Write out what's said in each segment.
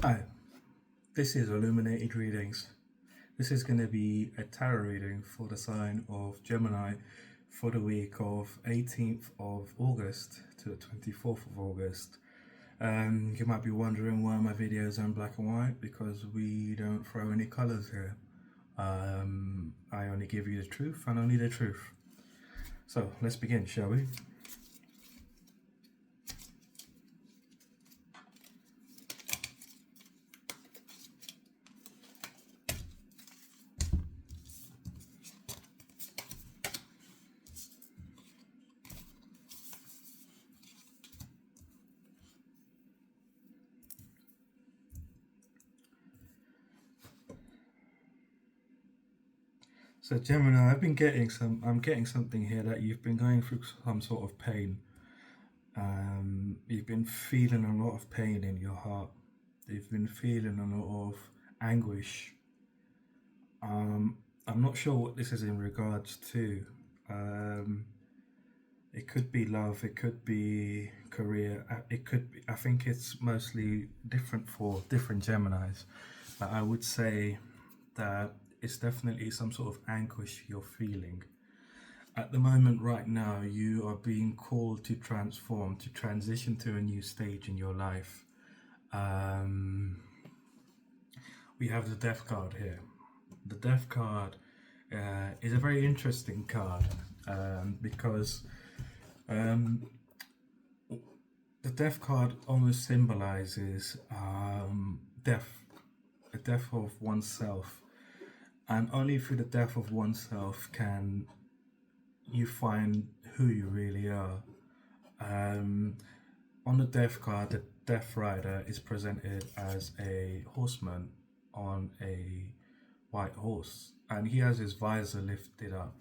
Hi, this is Illuminated Readings. This is going to be a tarot reading for the sign of Gemini for the week of 18th of August to the 24th of August. You might be wondering why my videos are in black and white, because we don't throw any colours here. I only give you the truth and only the truth. So let's begin, shall we? So Gemini, I'm getting something here that you've been going through some sort of pain. You've been feeling a lot of pain in your heart. You've been feeling a lot of anguish. I'm not sure what this is in regards to. It could be love, it could be career, it could be, I think it's mostly different for different Geminis. But I would say that it's definitely some sort of anguish you're feeling. At the moment, right now, you are being called to transform, to transition to a new stage in your life. We have the Death card here. The Death card is a very interesting card because the Death card almost symbolizes death, the death of oneself. And only through the death of oneself can you find who you really are. On the Death card, the Death Rider is presented as a horseman on a white horse, and he has his visor lifted up.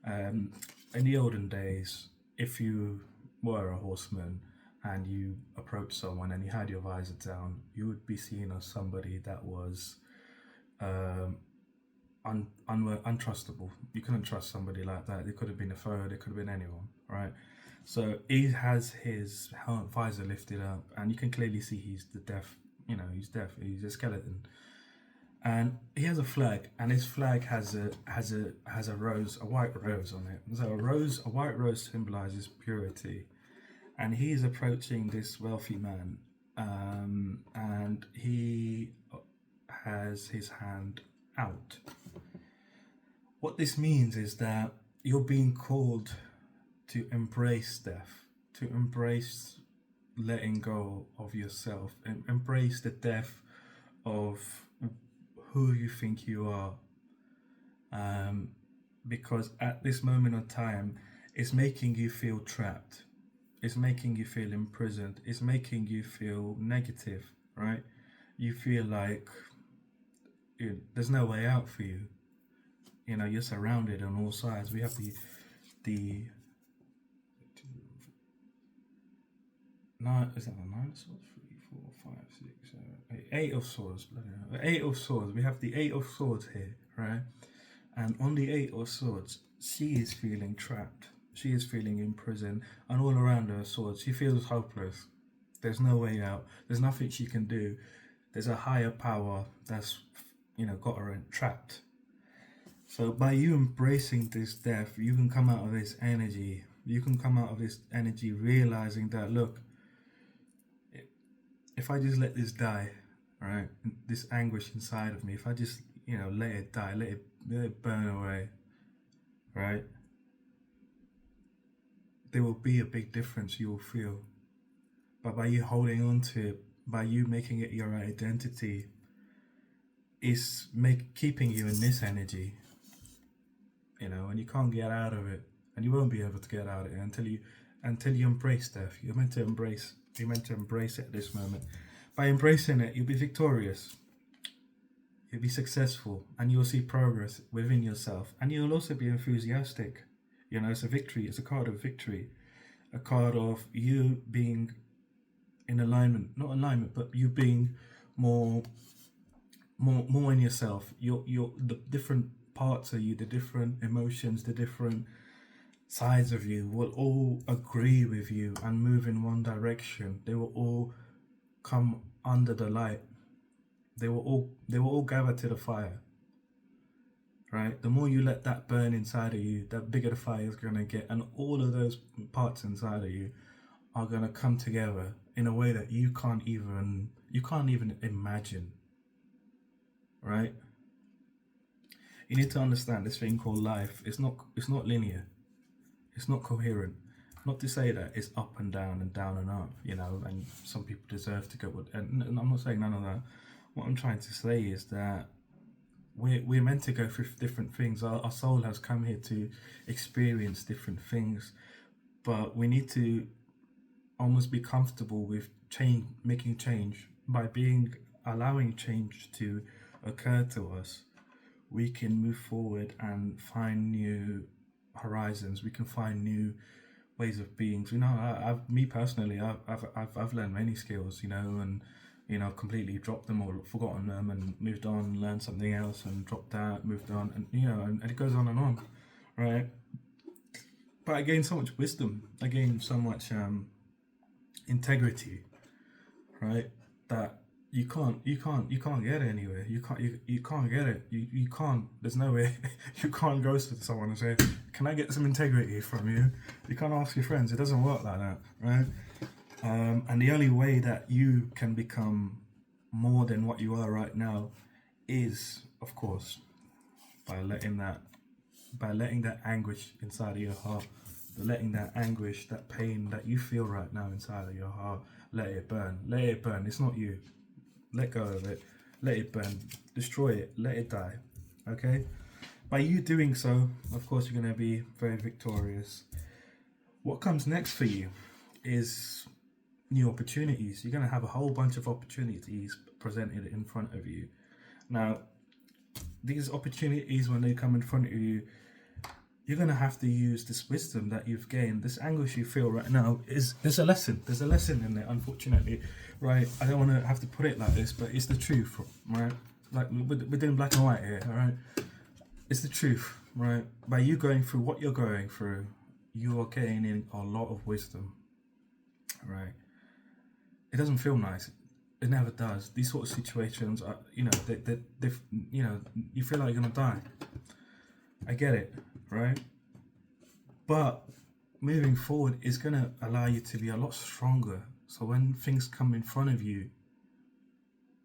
In the olden days, if you were a horseman and you approached someone and you had your visor down, you would be seen as somebody that was untrustable. You couldn't trust somebody like that. It could have been a foe, it could have been anyone, right? So he has his visor lifted up, and you can clearly see he's the deaf. He's deaf. He's a skeleton, and he has a flag, and his flag has a rose, a white rose on it. So a white rose symbolizes purity, and he's approaching this wealthy man, and he has his hand out. What this means is that you're being called to embrace death, to embrace letting go of yourself, and embrace the death of who you think you are. Because at this moment of time, it's making you feel trapped, it's making you feel imprisoned, it's making you feel negative, right? You feel like there's no way out for you. You're surrounded on all sides. We have the nine. Is that the nine of swords? 3, 4, 5, 6, 7, 8. Eight of swords. Eight of swords. We have the eight of swords here, right? And on the eight of swords, she is feeling trapped. She is feeling imprisoned, and all around her swords, she feels hopeless. There's no way out. There's nothing she can do. There's a higher power that's got her trapped. So by you embracing this death, you can come out of this energy. You can come out of this energy realizing that, look, if I just let this die, right, this anguish inside of me, if I just, let it die, let it burn away, right, there will be a big difference you will feel. But by you holding on to it, by you making it your identity, it's keeping you in this energy. And you can't get out of it, and you won't be able to get out of it until you embrace death. You're meant to embrace it at this moment. By embracing it, you'll be victorious, you'll be successful, and you'll see progress within yourself, and you'll also be enthusiastic. It's a victory. It's a card of victory, a card of you being in alignment, not alignment, but you being more in yourself. You're the different parts of you, the different emotions, the different sides of you will all agree with you and move in one direction. They will all come under the light. They will all gather to the fire, right? The more you let that burn inside of you, the bigger the fire is gonna get, and all of those parts inside of you are gonna come together in a way that you can't even imagine, right? You need to understand this thing called life. It's not linear. It's not coherent. Not to say that it's up and down and up, and some people deserve to go with, and I'm not saying none of that. What I'm trying to say is that we're meant to go through different things. Our soul has come here to experience different things, but we need to almost be comfortable with change, making change. By allowing change to occur to us, we can move forward and find new horizons. We can find new ways of being. Me personally, I've learned many skills, and completely dropped them or forgotten them and moved on, learned something else and dropped that, moved on, and it goes on, right? But I gained so much wisdom. I gained so much integrity, right? That you can't get it anywhere. You can't get it. You can't. There's no way. You can't go to someone and say, "Can I get some integrity from you?" You can't ask your friends. It doesn't work like that, right? And the only way that you can become more than what you are right now is, of course, by letting that anguish inside of your heart, letting that anguish, that pain that you feel right now inside of your heart, let it burn. Let it burn. It's not you. Let go of it. Let it burn. Destroy it. Let it die. Okay? By you doing so, of course, you're going to be very victorious. What comes next for you is new opportunities. You're going to have a whole bunch of opportunities presented in front of you. Now, these opportunities, when they come in front of you, you're going to have to use this wisdom that you've gained. This anguish you feel right now there's a lesson. There's a lesson in it, unfortunately, right? I don't want to have to put it like this, but it's the truth, right? Like, we're doing black and white here, all right? It's the truth, right? By you going through what you're going through, you are gaining a lot of wisdom, right? It doesn't feel nice. It never does. These sort of situations are, they you feel like you're gonna die. I get it, right? But moving forward is gonna allow you to be a lot stronger. So when things come in front of you,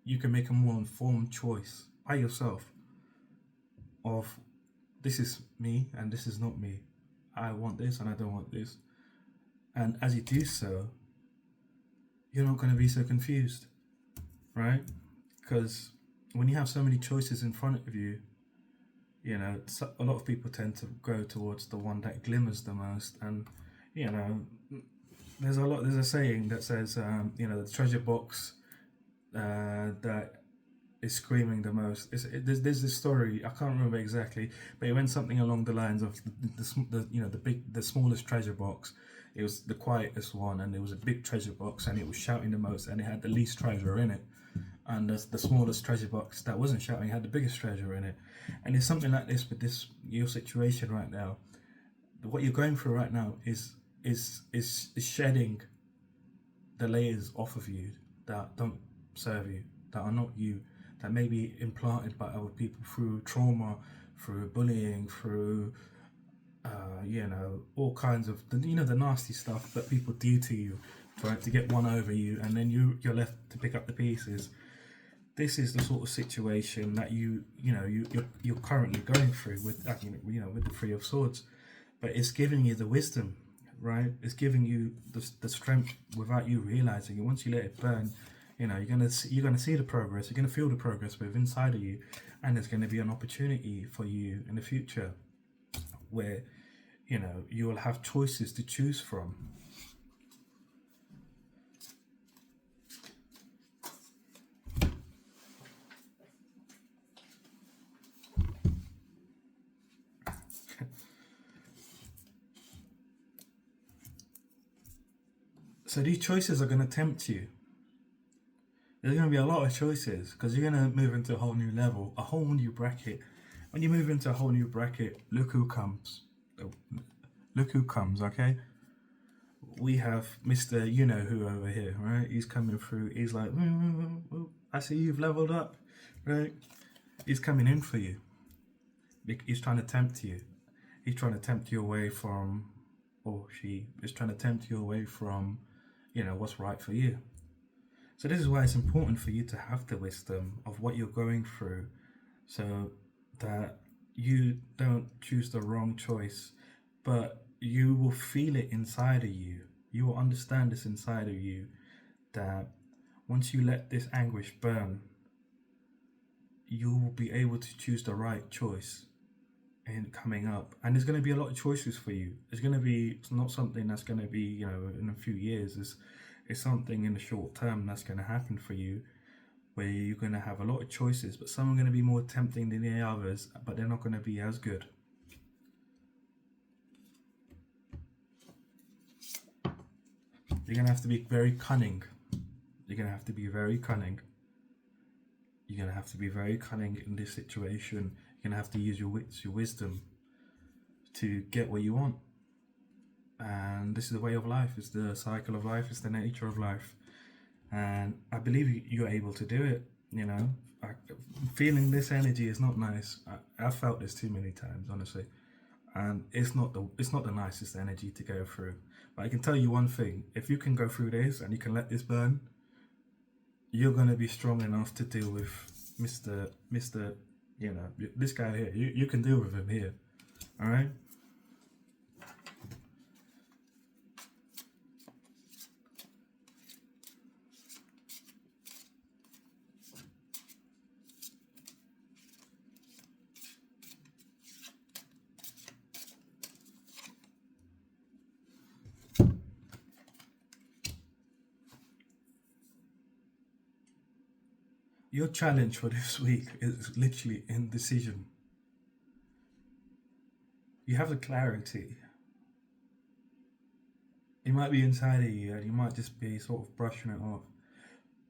you can make a more informed choice by yourself of, this is me and this is not me. I want this and I don't want this. And as you do so, you're not going to be so confused, right? Because when you have so many choices in front of you, a lot of people tend to go towards the one that glimmers the most. And there's a saying that says, the treasure box that is screaming the most. There's this story, I can't remember exactly, but it went something along the lines of the smallest treasure box. It was the quietest one, and there was a big treasure box, and it was shouting the most, and it had the least treasure in it. And the smallest treasure box that wasn't shouting had the biggest treasure in it. And it's something like this with your situation right now. What you're going through right now is shedding the layers off of you that don't serve you, that are not you, that may be implanted by other people through trauma, through bullying, through all kinds of the nasty stuff that people do to you, trying to get one over you, and then you're left to pick up the pieces. This is the sort of situation that you're currently going through with with the Three of Swords, but it's giving you the wisdom, right? It's giving you the strength without you realizing it. Once you let it burn, you're gonna see the progress. You're gonna feel the progress within inside of you, and there's gonna be an opportunity for you in the future where you will have choices to choose from. So these choices are going to tempt you. There's going to be a lot of choices because you're going to move into a whole new level, a whole new bracket. When you move into a whole new bracket, look who comes. Look who comes, okay? We have Mr. You-know-who over here, right? He's coming through. He's like, I see you've leveled up. right? He's coming in for you. He's trying to tempt you. He's trying to tempt you away from, or she is trying to tempt you away from, what's right for you. So this is why it's important for you to have the wisdom of what you're going through, so that you don't choose the wrong choice, but you will feel it inside of you. You will understand this inside of you, that once you let this anguish burn, you will be able to choose the right choice in coming up. And there's going to be a lot of choices for you. It's not something that's going to be, in a few years. It's something in the short term that's going to happen for you, where you're going to have a lot of choices, but some are going to be more tempting than the others, but they're not going to be as good. You're going to have to be very cunning. You're going to have to be very cunning. You're going to have to be very cunning in this situation. You're going to have to use your wits, your wisdom to get what you want. And this is the way of life. It's the cycle of life. It's the nature of life. And I believe you're able to do it. Feeling this energy is not nice. I've felt this too many times, honestly. And it's not the nicest energy to go through. But I can tell you one thing: if you can go through this and you can let this burn, you're gonna be strong enough to deal with Mr. This guy here. You can deal with him here. All right. Your challenge for this week is literally indecision. You have the clarity. It might be inside of you and you might just be sort of brushing it off.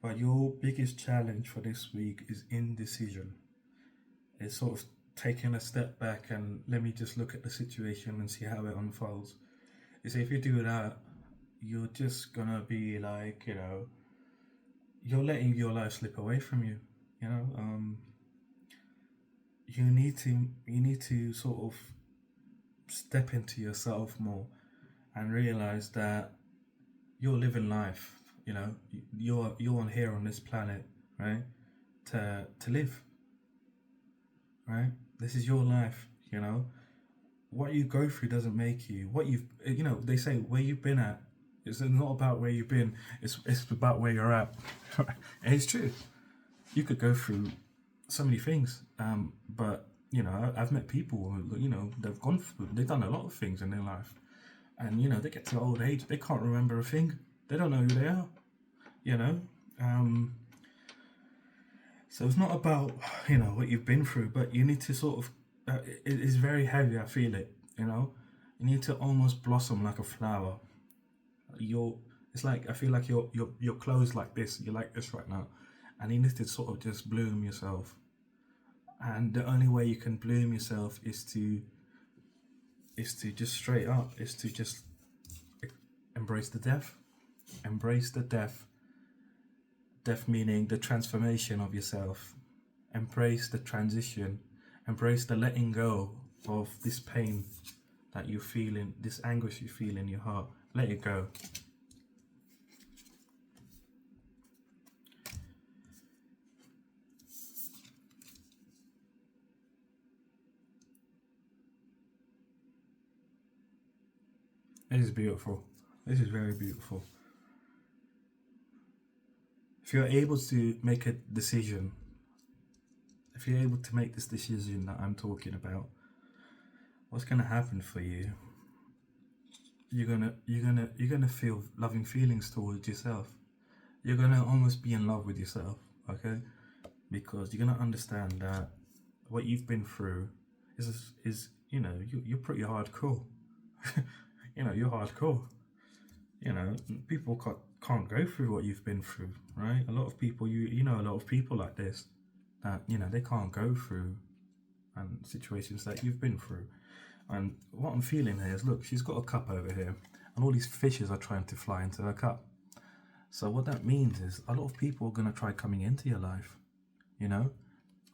But your biggest challenge for this week is indecision. It's sort of taking a step back and let me just look at the situation and see how it unfolds. You see, if you do that, you're just gonna be like, you're letting your life slip away from you. You need to sort of step into yourself more and realize that you're living life. You're on here on this planet, right? To live, right? This is your life. What you go through doesn't make you what you've. They say where you've been at. It's not about where you've been. It's about where you're at. And it's true. You could go through so many things, but I've met people who, they've done a lot of things in their life, and they get to old age, they can't remember a thing. They don't know who they are. So it's not about what you've been through, but you need to sort of. It is very heavy. I feel it. You need to almost blossom like a flower. It's like I feel like you're closed like this. You're like this right now, and you need to sort of just bloom yourself. And the only way you can bloom yourself is to just straight up, is to just embrace the death. Embrace the death. Death meaning the transformation of yourself. Embrace the transition. Embrace the letting go of this pain that you feel in, this anguish you feel in your heart. Let it go. This is beautiful. This is very beautiful. If you're able to make a decision, if you're able to make this decision that I'm talking about, what's gonna happen for you? You're gonna feel loving feelings towards yourself. You're gonna almost be in love with yourself, okay? Because you're gonna understand that what you've been through is you're pretty hardcore. You're hardcore. People can't go through what you've been through, right? A lot of people, a lot of people like this that they can't go through and situations that you've been through. And what I'm feeling here is, look, she's got a cup over here, and all these fishes are trying to fly into her cup. So what that means is a lot of people are going to try coming into your life.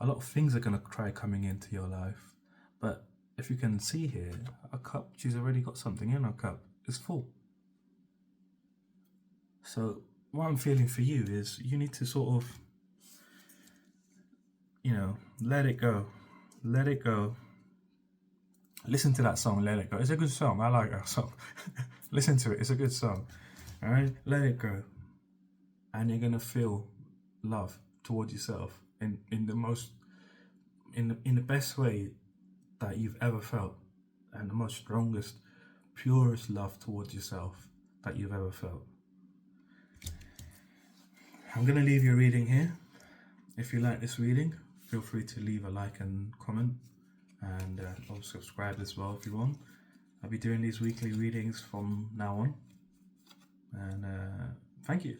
a lot of things are going to try coming into your life. But if you can see here, a cup, she's already got something in her cup. It's full. So what I'm feeling for you is you need to sort of, let it go. Let it go. Listen to that song, Let It Go. It's a good song. I like that song. Listen to it. It's a good song. All right? Let it go. And you're going to feel love towards yourself in the most, in the best way that you've ever felt, and the most strongest, purest love towards yourself that you've ever felt. I'm going to leave your reading here. If you like this reading, feel free to leave a like and comment, and or subscribe as well if you want. I'll be doing these weekly readings from now on, and thank you.